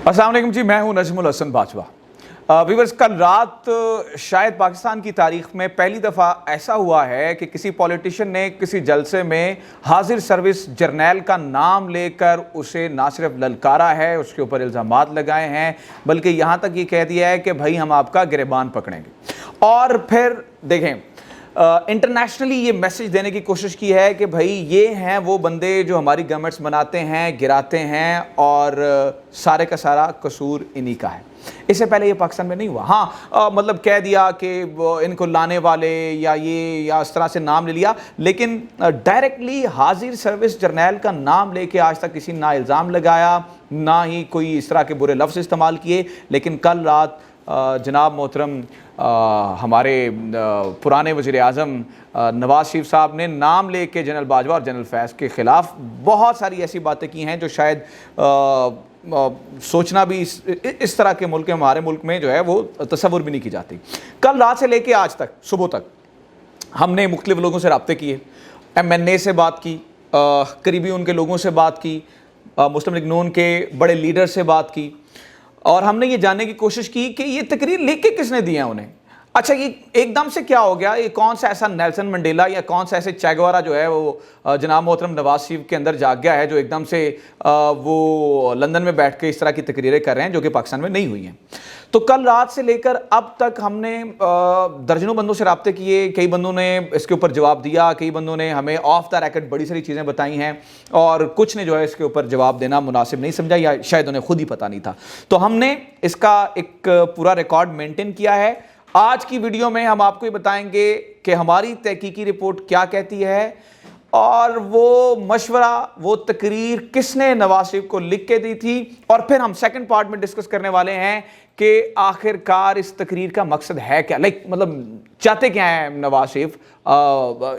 अस्सलाम वालेकुम जी, मैं हूं नजमुल हसन बाजवा। व्यूअर्स, कल रात शायद पाकिस्तान की तारीख में पहली दफ़ा ऐसा हुआ है कि किसी पॉलिटिशियन ने किसी जलसे में हाजिर सर्विस जर्नैल का नाम लेकर उसे ना सिर्फ ललकारा है, उसके ऊपर इल्ज़ामात लगाए हैं, बल्कि यहाँ तक ये कह दिया है कि भाई हम आपका गिरबान पकड़ेंगे। और फिर देखें, इंटरनेशनली ये मैसेज देने की कोशिश की है कि भाई ये हैं वो बंदे जो हमारी गवर्नमेंट्स बनाते हैं, गिराते हैं और सारे का सारा कसूर इन्हीं का है। इससे पहले ये पाकिस्तान में नहीं हुआ। हाँ, मतलब कह दिया कि इनको लाने वाले या ये या इस तरह से नाम ले लिया, लेकिन डायरेक्टली हाजिर सर्विस जर्नैल का नाम लेके आज तक किसी ना इल्ज़ाम लगाया, ना ही कोई इस तरह के बुरे लफ्ज़ इस्तेमाल किए। लेकिन कल रात जनाब मोहतरम हमारे पुराने वज़ीर आज़म नवाज़ शरीफ साहब ने नाम लेके जनरल बाजवा और जनरल फैज़ के ख़िलाफ़ बहुत सारी ऐसी बातें की हैं जो शायद सोचना भी इस तरह के मुल्क, हमारे मुल्क में जो है वो तसव्वुर भी नहीं की जाती। कल रात से लेके आज तक सुबह तक हमने मुख्तलिफ़ लोगों से रब्ते किए, MNA से बात की, करीबी उनके लोगों से बात की, मुस्लिम लीग नून के बड़े लीडर से बात की, और हमने ये जानने की कोशिश की कि ये तकरीर लिख के किसने दी है उन्हें। अच्छा, ये एकदम से क्या हो गया? ये कौन सा ऐसा नेल्सन मंडेला या कौन सा ऐसे चेगवारा जो है वो जनाब मोहतरम नवाज शरीफ के अंदर जाग गया है, जो एकदम से वो लंदन में बैठ के इस तरह की तकरीरें कर रहे हैं जो कि पाकिस्तान में नहीं हुई हैं। तो कल रात से लेकर अब तक हमने दर्जनों बंदों से रब्ते किए, कई बंदों ने इसके ऊपर जवाब दिया, कई बंदों ने हमें ऑफ द रेकॉर्ड बड़ी सारी चीज़ें बताई हैं, और कुछ ने जो है इसके ऊपर जवाब देना मुनासिब नहीं समझा या शायद उन्हें खुद ही पता नहीं था। तो हमने इसका एक पूरा रिकॉर्ड मेंटेन किया है। आज की वीडियो में हम आपको ये बताएंगे कि हमारी तहकीकी रिपोर्ट क्या कहती है, और वो मशवरा, वो तकरीर किसने नवाज शरीफ को लिख के दी थी, और फिर हम सेकंड पार्ट में डिस्कस करने वाले हैं कि आखिरकार इस तकरीर का मकसद है क्या, मतलब चाहते क्या हैं नवाज शरीफ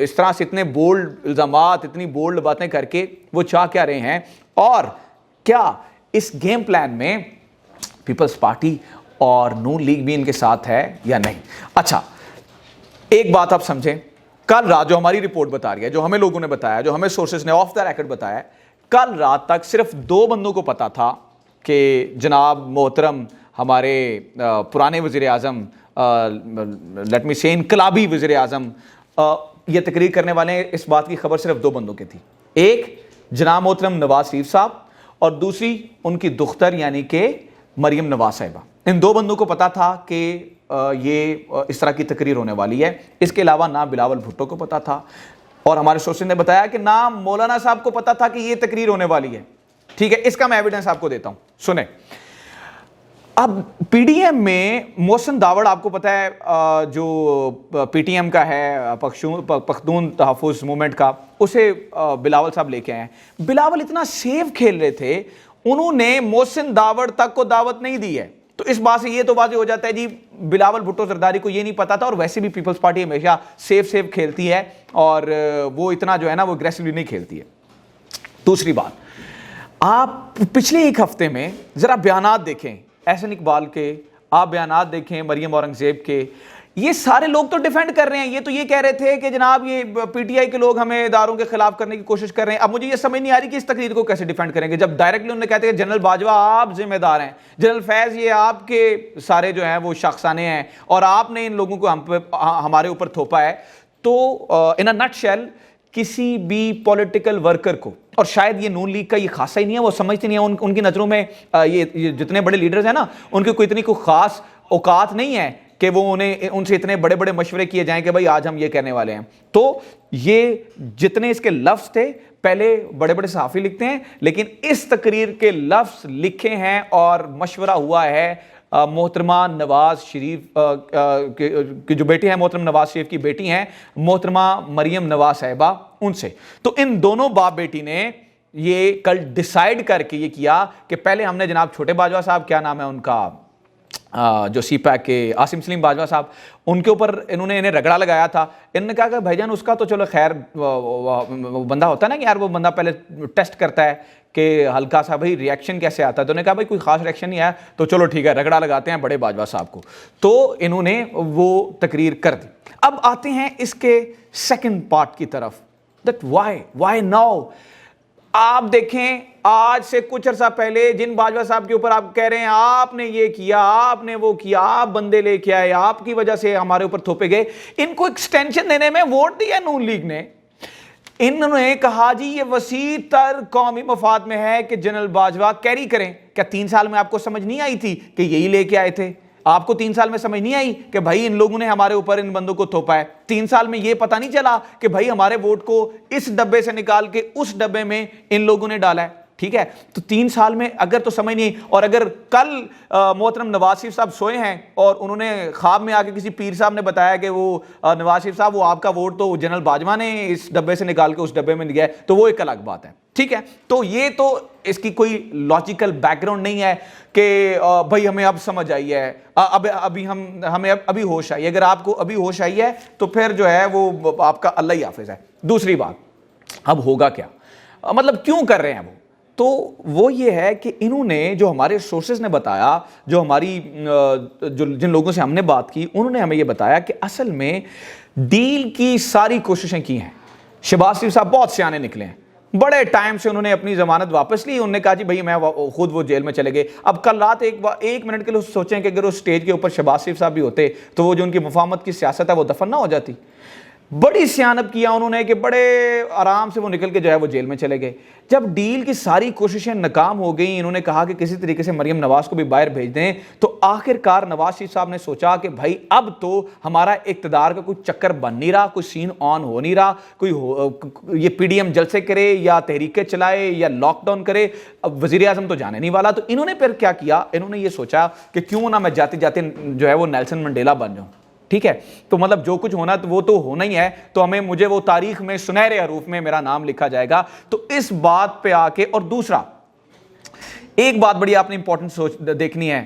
इस तरह से इतने बोल्ड इल्ज़ामात, इतनी बोल्ड बातें करके वो चाह क्या रहे हैं, और क्या इस गेम प्लान में पीपल्स पार्टी और नून लीग भी इनके साथ है या नहीं। अच्छा, एक बात आप समझें, कल रात जो हमारी रिपोर्ट बता रही है, जो हमें लोगों ने बताया, जो हमें सोर्सेज ने ऑफ द रेकॉर्ड बताया, कल रात तक सिर्फ 2 बंदों को पता था कि जनाब मोहतरम हमारे पुराने वज़ीर आज़म, लेट मी से इनकलाबी वज़ीर आज़म ये तकरीर करने वाले हैं। इस बात की खबर सिर्फ 2 बंदों की थी, एक जनाब मोहतरम नवाज शरीफ साहब और दूसरी उनकी दुख्तर यानी कि मरियम नवाज साहिबा। इन 2 बंदों को पता था कि ये इस तरह की तकरीर होने वाली है। इसके अलावा ना बिलावल भुट्टो को पता था, और हमारे सोर्सेज ने बताया कि ना मौलाना साहब को पता था कि ये तकरीर होने वाली है। ठीक है, इसका मैं एविडेंस आपको देता हूं, सुने। अब PDM में मोहसिन दावड़, आपको पता है जो PTM का है, पख्तून तहफ़्फ़ुज़ मूवमेंट का, उसे बिलावल साहब लेके आए। बिलावल इतना सेफ खेल रहे थे, उन्होंने मोहसिन दावड़ तक को दावत नहीं दी है। तो इस बात से ये तो वाज़ेह हो जाता है जी, बिलावल भुट्टो जरदारी को ये नहीं पता था, और वैसे भी पीपल्स पार्टी हमेशा सेफ खेलती है, और वो इतना जो है ना वो एग्रेसिवली नहीं खेलती है। दूसरी बात, आप पिछले 1 हफ्ते में ज़रा बयानात देखें एहसन इकबाल के, आप बयानात देखें मरियम औरंगज़ेब के, ये सारे लोग तो डिफेंड कर रहे हैं। ये तो ये कह रहे थे कि जनाब ये PTI के लोग हमें इदारों के खिलाफ करने की कोशिश कर रहे हैं। अब मुझे ये समझ नहीं आ रही कि इस तकरीर को कैसे डिफेंड करेंगे, जब डायरेक्टली उन्होंने कहते हैं जनरल बाजवा आप जिम्मेदार हैं, जनरल फैज़ ये आपके सारे जो हैं वो शख्साने हैं, और आपने इन लोगों को हमारे ऊपर थोपा है। तो इन अ नटशेल, किसी भी पॉलिटिकल वर्कर को, और शायद ये नून लीग का ये खासा ही नहीं है, वो समझते नहीं है, उनकी नज़रों में ये जितने बड़े लीडर्स हैं ना, उनकी कोई इतनी कोई ख़ास औकात नहीं है कि वो उनसे इतने बड़े बड़े मशवरे किए जाएं कि भाई आज हम ये कहने वाले हैं। तो ये जितने इसके लफ्ज़ थे, पहले बड़े बड़े सहाफ़ी लिखते हैं, लेकिन इस तकरीर के लफ्ज़ लिखे हैं और मशवरा हुआ है मोहतरमा नवाज शरीफ की जो बेटी है, मोहतरम नवाज शरीफ की बेटी हैं मोहतरमा मरियम नवाज साहिबा, उनसे। तो इन दोनों बाप बेटी ने ये कल डिसाइड करके ये किया कि पहले हमने जनाब छोटे बाजवा साहब, क्या नाम है उनका, जो CPAC के आसिम सलीम बाजवा साहब, उनके ऊपर इन्हें रगड़ा लगाया था। इन्होंने कहा कि भाईजान उसका तो चलो खैर वो बंदा होता है ना कि यार वो बंदा पहले टेस्ट करता है कि हल्का सा भाई रिएक्शन कैसे आता है। तो उन्होंने कहा भाई कोई खास रिएक्शन नहीं आया तो चलो ठीक है, रगड़ा लगाते हैं बड़े बाजवा साहब को। तो इन्होंने वो तकरीर कर दी। अब आते हैं इसके सेकंड पार्ट की तरफ, दैट वाई नाउ। आप देखें, आज से कुछ अर्सा पहले जिन बाजवा साहब के ऊपर आप कह रहे हैं आपने ये किया, आपने वो किया, आप बंदे लेके आए, आपकी वजह से हमारे ऊपर थोपे गए, इनको एक्सटेंशन देने में वोट दिया नून लीग ने। इन्होंने कहा जी ये वसी तर कौमी मफाद में है कि जनरल बाजवा कैरी करें। क्या 3 साल में आपको समझ नहीं आई थी कि यही लेके आए थे? आपको 3 साल में समझ नहीं आई कि भाई इन लोगों ने हमारे ऊपर इन बंदों को थोपा है? 3 साल में यह पता नहीं चला कि भाई हमारे वोट को इस डब्बे से निकाल के उस डब्बे में इन लोगों ने डाला है? ठीक है, तो 3 साल में अगर तो समझ नहीं, और अगर कल मोहतरम नवाज शरीफ साहब सोए हैं और उन्होंने ख्वाब में आके किसी पीर साहब ने बताया कि वो नवाज शरीफ साहब वो आपका वोट तो जनरल बाजवा ने इस डब्बे से निकाल के उस डब्बे में दिया है, तो वो एक अलग बात है। ठीक है, तो ये तो इसकी कोई लॉजिकल बैकग्राउंड नहीं है कि भाई हमें अब समझ आई है, हमें अभी होश आई। अगर आपको अभी होश आई है तो फिर जो है वो आपका अल्लाह ही हाफिज है। दूसरी बात, अब होगा क्या, मतलब क्यों कर रहे हैं वो? तो वो ये है कि इन्होंने जो हमारे सोर्सेज ने बताया, जो हमारी जो जिन लोगों से हमने बात की, उन्होंने हमें ये बताया कि असल में डील की सारी कोशिशें की हैं। शहबाज शरीफ साहब बहुत सियाने निकले हैं, बड़े टाइम से उन्होंने अपनी जमानत वापस ली। उन्होंने कहा जी भाई मैं खुद वो जेल में चले गए। अब कल रात एक मिनट के लिए सोचें कि अगर वो स्टेज के ऊपर शहबाज शरीफ साहब भी होते तो वो जो उनकी मुफाहमत की सियासत है वो दफन ना हो जाती। बड़ी सियानत किया उन्होंने कि बड़े आराम से वो निकल के जो है वो जेल में चले गए। जब डील की सारी कोशिशें नाकाम हो गई, इन्होंने कहा कि किसी तरीके से मरियम नवाज को भी बाहर भेज दें, तो आखिरकार नवाज शरीफ साहब ने सोचा कि भाई अब तो हमारा इक़्तिदार का कोई चक्कर बन नहीं रहा, कोई सीन ऑन हो नहीं रहा, ये पीडीएम जलसे करे या तहरीकें चलाए या लॉकडाउन करे, अब वजीर आजम तो जाने नहीं वाला। तो इन्होंने फिर क्या किया, इन्होंने ये सोचा कि क्यों ना मैं जाते जाते जो है वो नेल्सन मंडेला बन जाऊं। ठीक है, तो मतलब जो कुछ होना तो वो तो होना ही है, तो मुझे वो तारीख में सुनहरे हरूफ में मेरा नाम लिखा जाएगा। तो इस बात पे आके, और दूसरा एक बात बड़ी आपने इंपॉर्टेंट सोच देखनी है,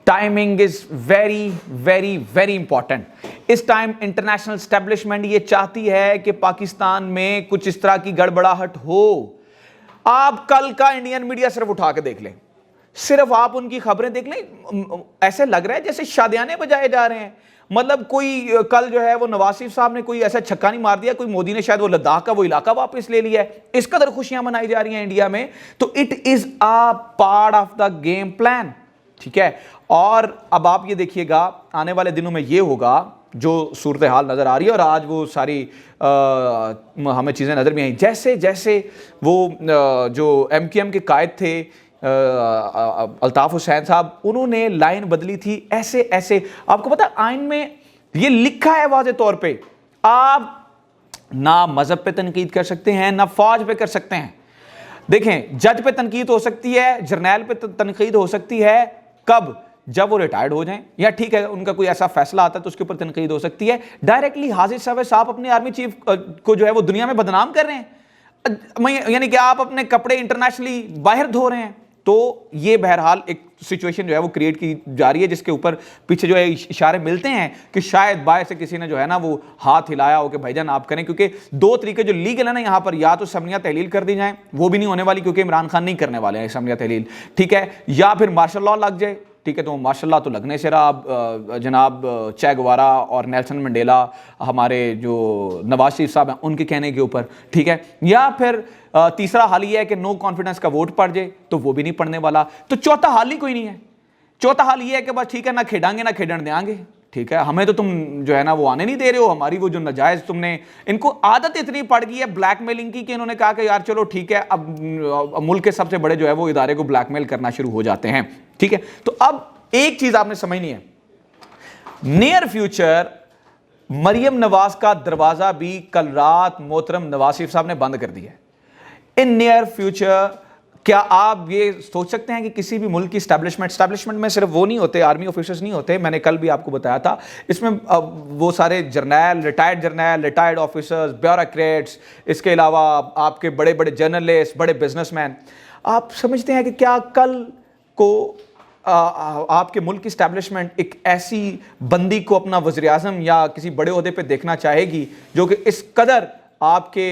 timing is very very very important. इस टाइम इंटरनेशनल एस्टेब्लिशमेंट ये चाहती है कि पाकिस्तान में कुछ इस तरह की गड़बड़ाहट हो। आप कल का इंडियन मीडिया सिर्फ उठा के देख लें, सिर्फ आप उनकी खबरें देख लें, ऐसे लग रहा है जैसे शादियाने बजाए जा रहे हैं। मतलब कोई कल जो है वो नवाज शरीफ साहब ने कोई ऐसा छक्का नहीं मार दिया, कोई मोदी ने शायद वो लद्दाख का वो इलाका वापस ले लिया है, इस कदर खुशियां मनाई जा रही हैं इंडिया में। तो it is a part of the game plan. ठीक है, और अब आप ये देखिएगा आने वाले दिनों में ये होगा जो सूरत हाल नजर आ रही है, और आज वो सारी हमें चीजें नजर भी आई, जैसे जैसे वो जो MQM के कायद थे अल्ताफ हुसैन साहब, उन्होंने लाइन बदली थी ऐसे ऐसे। आपको पता आइन में ये लिखा है वाज़े तौर पे, आप ना मजहब पे तनकीद कर सकते हैं ना फौज पे कर सकते हैं। देखें, जज पे तनकीद हो सकती है, जर्नैल पे तनकीद हो सकती है, कब? जब वो रिटायर्ड हो जाएं, या ठीक है उनका कोई ऐसा फैसला आता है तो उसके ऊपर तनकीद हो सकती है। डायरेक्टली हाजिर साहब अपने आर्मी चीफ को जो है वो दुनिया में बदनाम कर रहे हैं, यानी कि आप अपने कपड़े इंटरनेशनली बाहर धो रहे हैं। तो ये बहरहाल एक सिचुएशन जो है वो क्रिएट की जा रही है, जिसके ऊपर पीछे जो है इशारे मिलते हैं कि शायद बाहर से किसी ने जो है ना वो हाथ हिलाया हो कि भाईजान आप करें। क्योंकि 2 तरीके जो लीगल है ना यहाँ पर, या तो असम्बलियाँ तहलील कर दी जाएं, वो भी नहीं होने वाली क्योंकि इमरान खान नहीं करने वाले हैं असम्बलियाँ तहलील। ठीक है, या फिर मार्शल लॉ लग जाए। ठीक है, तो मार्शल लॉ तो लगने से रहा, जनाब चे गुवेरा और नेल्सन मंडेला हमारे जो नवाज शरीफ साहब हैं उनके कहने के ऊपर। ठीक है, या फिर तीसरा हाल ये है कि नो कॉन्फिडेंस का वोट पड़ जाए, तो वो भी नहीं पड़ने वाला। तो चौथा हाल ही कोई नहीं है। चौथा हाल ये है कि बस ठीक है ना खेडांगे ना खेडन देंगे। ठीक है, हमें तो तुम जो है ना वो आने नहीं दे रहे हो, हमारी वो जो नाजायज तुमने, इनको आदत इतनी पड़ गई है ब्लैकमेलिंग की कि इन्होंने कहा कि यार चलो ठीक है, अब मुल्क के सबसे बड़े जो है वो इदारे को ब्लैकमेल करना शुरू हो जाते हैं। ठीक है, तो अब एक चीज आपने समझनी है, नियर फ्यूचर मरियम नवाज का दरवाजा भी कल रात मोहतरम नवाज शरीफ साहब ने बंद कर दिया है। इन नियर फ्यूचर क्या आप ये सोच सकते हैं कि किसी भी मुल्क की स्टैब्लिशमेंट में सिर्फ वो नहीं होते, आर्मी ऑफिसर्स नहीं होते, मैंने कल भी आपको बताया था, इसमें वो सारे जर्नैल, रिटायर्ड ऑफिसर्स, ब्यूरोक्रेट्स, इसके अलावा आपके बड़े बड़े जर्नलिस्ट, बड़े बिजनेसमैन। आप समझते हैं कि क्या कल को आपके मुल्क की स्टैब्लिशमेंट एक ऐसी बंदी को अपना वज़ीर आज़म या किसी बड़े ओहदे पे देखना चाहेगी जो कि इस कदर आपके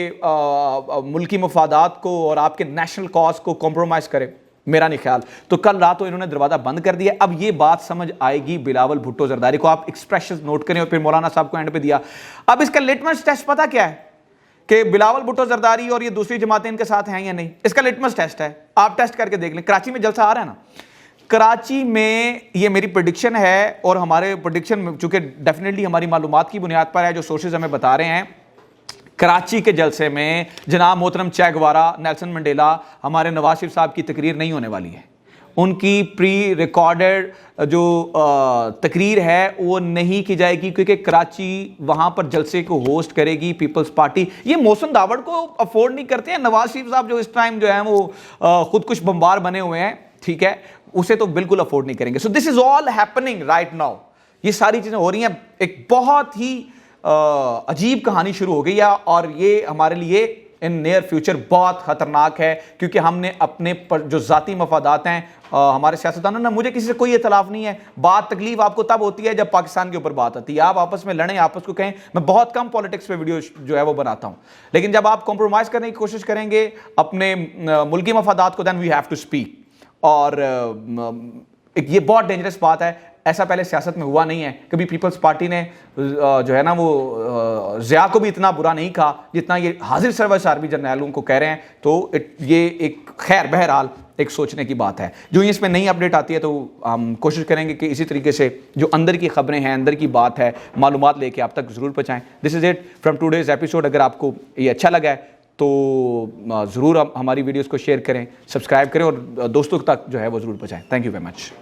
मुल्की मफादात को और आपके नेशनल कॉज को कॉम्प्रोमाइज़ करे? मेरा नहीं ख्याल। तो कल रात तो इन्होंने दरवाज़ा बंद कर दिया। अब ये बात समझ आएगी बिलावल भुट्टो जरदारी को। आप एक्सप्रेशन नोट करें, और फिर मौलाना साहब को एंड पे दिया। अब इसका लिटमस टेस्ट पता क्या है? कि बिलावल भुट्टो जरदारी और ये दूसरी जमातें इनके साथ हैं या नहीं। इसका लिटमस टेस्ट है, आप टेस्ट करके देख लें। कराची में जलसा आ रहा है ना, कराची में, ये मेरी प्रेडिक्शन है और हमारे प्रेडिक्शन चूंकि डेफिनेटली हमारी मालूमात की बुनियाद पर है, जो सोर्सेज हमें बता रहे हैं, कराची के जलसे में जनाब मोहतरम चे गुवेरा, नेल्सन मंडेला, हमारे नवाज शरीफ साहब की तकरीर नहीं होने वाली है। उनकी प्री रिकॉर्डेड जो तकरीर है वो नहीं की जाएगी, क्योंकि कराची वहाँ पर जलसे को होस्ट करेगी पीपल्स पार्टी। ये मोहसिन दावड़ को अफोर्ड नहीं करते हैं। नवाज शरीफ साहब जो इस टाइम जो है वो खुद कुछ बम्बार बने हुए हैं, ठीक है, उसे तो बिल्कुल अफोर्ड नहीं करेंगे। So this is all happening right now. ये सारी चीज़ें हो रही हैं। एक बहुत ही अजीब कहानी शुरू हो गई है और ये हमारे लिए इन नियर फ्यूचर बहुत खतरनाक है, क्योंकि हमने अपने पर जो ज़ाती मफादात हैं, हमारे सियासतदानों ने, मुझे किसी से कोई इतलाफ नहीं है, बात तकलीफ आपको तब होती है जब पाकिस्तान के ऊपर बात आती है, आप आपस में लड़ें, आपस को कहें। मैं बहुत कम पॉलिटिक्स पे वीडियो जो है वो बनाता हूं, लेकिन जब आप कॉम्प्रोमाइज़ करने की कोशिश करेंगे अपने मुल्की मफादात को, then we have to speak. और ये बहुत डेंजरस बात है, ऐसा पहले सियासत में हुआ नहीं है। कभी पीपल्स पार्टी ने जो है ना वो ज़िया को भी इतना बुरा नहीं कहा जितना ये हाजिर सर्विस आर्मी जर्नैलों को कह रहे हैं। तो ये एक खैर बहरहाल एक सोचने की बात है। जो इसमें नई अपडेट आती है तो हम कोशिश करेंगे कि इसी तरीके से जो अंदर की खबरें हैं, अंदर की बात है, मालूमात लेके आप तक ज़रूर पहुँचाएँ। This is it from today's episode. अगर आपको ये अच्छा लगा है तो ज़रूर हमारी वीडियोज़ को शेयर करें, सब्सक्राइब करें और दोस्तों तक जो है वो ज़रूर पहुँचाएँ। Thank you very much.